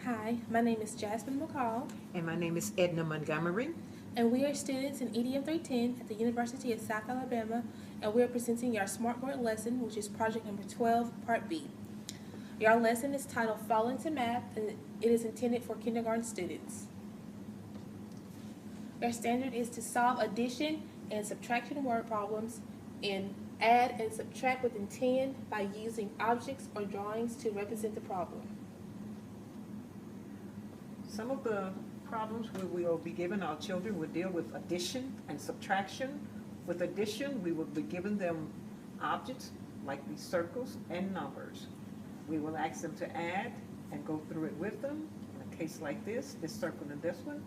Hi, my name is Jasmine McCall, And my name is Edna Montgomery. and we are students in EDM 310 at the University of South Alabama, and we are presenting our SMARTboard lesson, which is project number 12, Part B. Our lesson is titled Fall into Math, and it is intended for kindergarten students. Our standard is to solve addition and subtraction word problems and add and subtract with intent by using objects or drawings to represent the problem. Some of the problems we will be given our children will deal with addition and subtraction. With addition, we will be giving them objects like these circles and numbers. We will ask them to add and go through it with them. In a case like this circle and this one,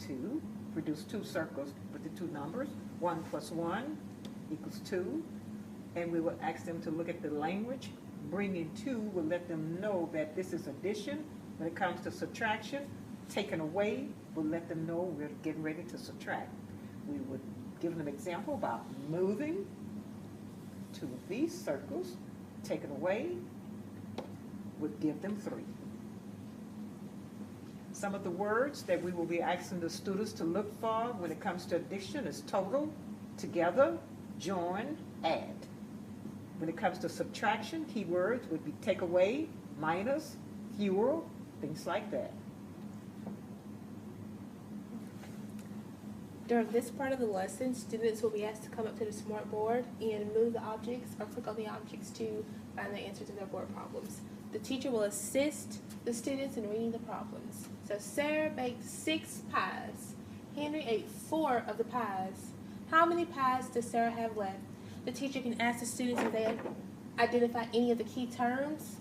2, produce 2 circles with the 2 numbers. 1 plus 1 equals 2. And we will ask them to look at the language. Bringing 2 will let them know that this is addition. When it comes to subtraction, taken away will let them know we're getting ready to subtract. We would give them an example about moving 2 of these circles, taken away would give them 3. Some of the words that we will be asking the students to look for when it comes to addition is total, together, join, add. When it comes to subtraction, keywords would be take away, minus, fewer, things like that. During this part of the lesson, students will be asked to come up to the SMARTboard and move the objects or click on the objects to find the answer to their board problems. The teacher will assist the students in reading the problems. So Sarah baked 6 pies. Henry ate 4 of the pies. How many pies does Sarah have left? The teacher can ask the students if they identify any of the key terms.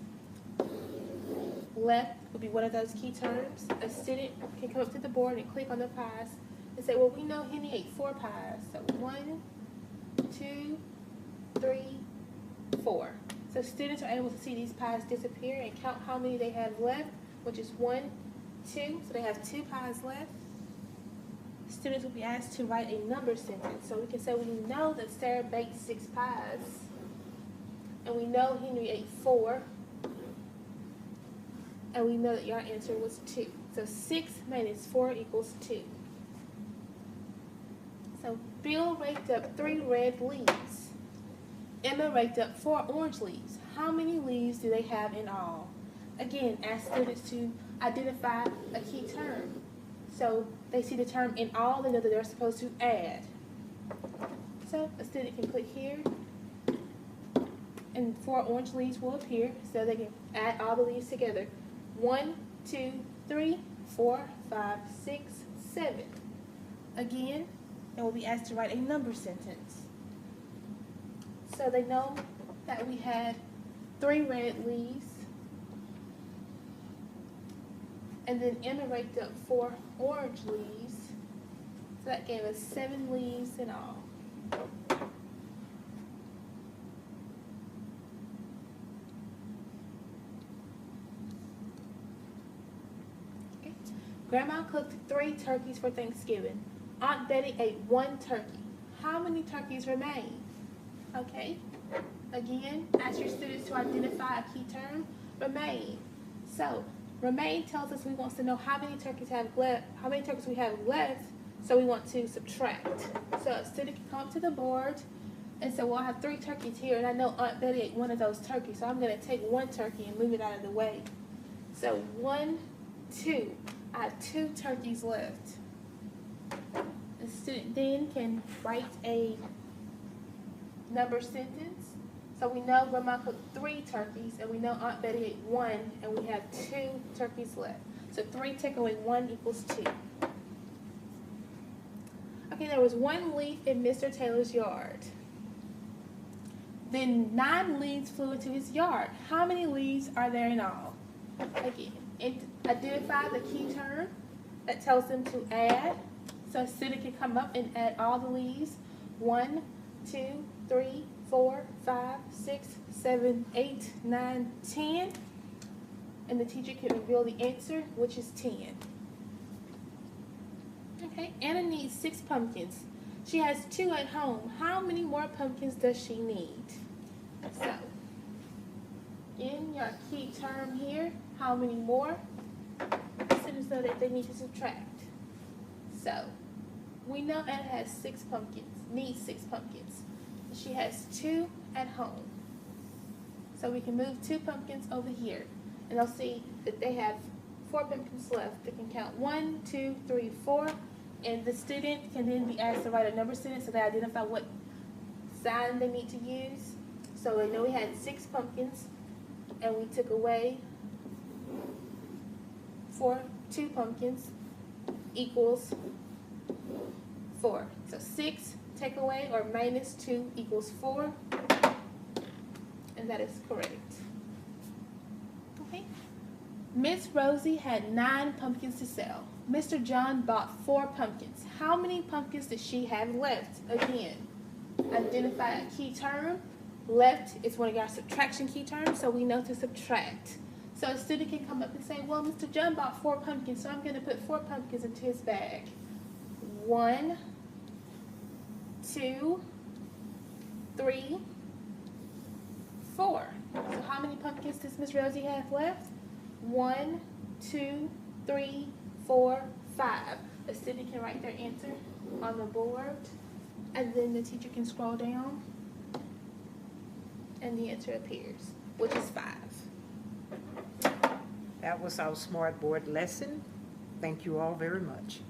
Left would be one of those key terms. A student can come up to the board and click on the pies and say, well, we know Henry ate 4 pies. So 1, 2, 3, 4. So students are able to see these pies disappear and count how many they have left, which is 1, 2. So they have 2 pies left. Students will be asked to write a number sentence. So we can say we know that Sarah baked 6 pies, and we know Henry ate 4, and we know that your answer was 2. So 6 minus 4 equals 2. So Bill raked up 3 red leaves. Emma raked up 4 orange leaves. How many leaves do they have in all? Again, ask students to identify a key term. So they see the term in all, they know that they're supposed to add. So a student can click here, and 4 orange leaves will appear, so they can add all the leaves together. 1, 2, 3, 4, 5, 6, 7. Again, they will be asked to write a number sentence. So they know that we had 3 red leaves, and then Emma raked up 4 orange leaves, so that gave us 7 leaves in all. Okay. Grandma cooked 3 turkeys for Thanksgiving. Aunt Betty ate 1 turkey. How many turkeys remain? Okay, again, ask your students to identify a key term, remain. So, remain tells us we want to know how many turkeys we have left, so we want to subtract. So a student can come up to the board and say, well, I have 3 turkeys here, and I know Aunt Betty ate 1 of those turkeys, so I'm going to take 1 turkey and move it out of the way. So 1, 2, I have 2 turkeys left. The student then can write a number sentence. So we know Grandma cooked 3 turkeys, and we know Aunt Betty ate 1, and we have 2 turkeys left. So 3 take away 1 equals 2. Okay, there was 1 leaf in Mr. Taylor's yard. Then 9 leaves flew into his yard. How many leaves are there in all? Again, identify the key term that tells them to add. So a student can come up and add all the leaves. 1, 2, 3, 4, 5, 6, 7, 8, 9, 10. And the teacher can reveal the answer, which is 10. Okay, Anna needs 6 pumpkins. She has 2 at home. How many more pumpkins does she need? So, in your key term here, how many more? know that they need to subtract. So, we know Anna has 6 pumpkins, needs 6 pumpkins. She has 2 at home. So we can move 2 pumpkins over here. And they'll see that they have 4 pumpkins left. They can count 1, 2, 3, 4. And the student can then be asked to write a number student so they identify what sign they need to use. So we know we had 6 pumpkins and we took away 2 pumpkins equals 4. So 6 take away or minus 2 equals 4. And that is correct. Okay. Miss Rosie had 9 pumpkins to sell. Mr. John bought 4 pumpkins. How many pumpkins does she have left? Again, identify a key term. Left is one of our subtraction key terms, so we know to subtract. So a student can come up and say, well, Mr. John bought 4 pumpkins, so I'm going to put 4 pumpkins into his bag. 1, 2, 3, 4. So how many pumpkins does Miss Rosie have left? 1, 2, 3, 4, 5. The student can write their answer on the board, and then the teacher can scroll down, and the answer appears, which is 5. That was our SMARTboard lesson. Thank you all very much.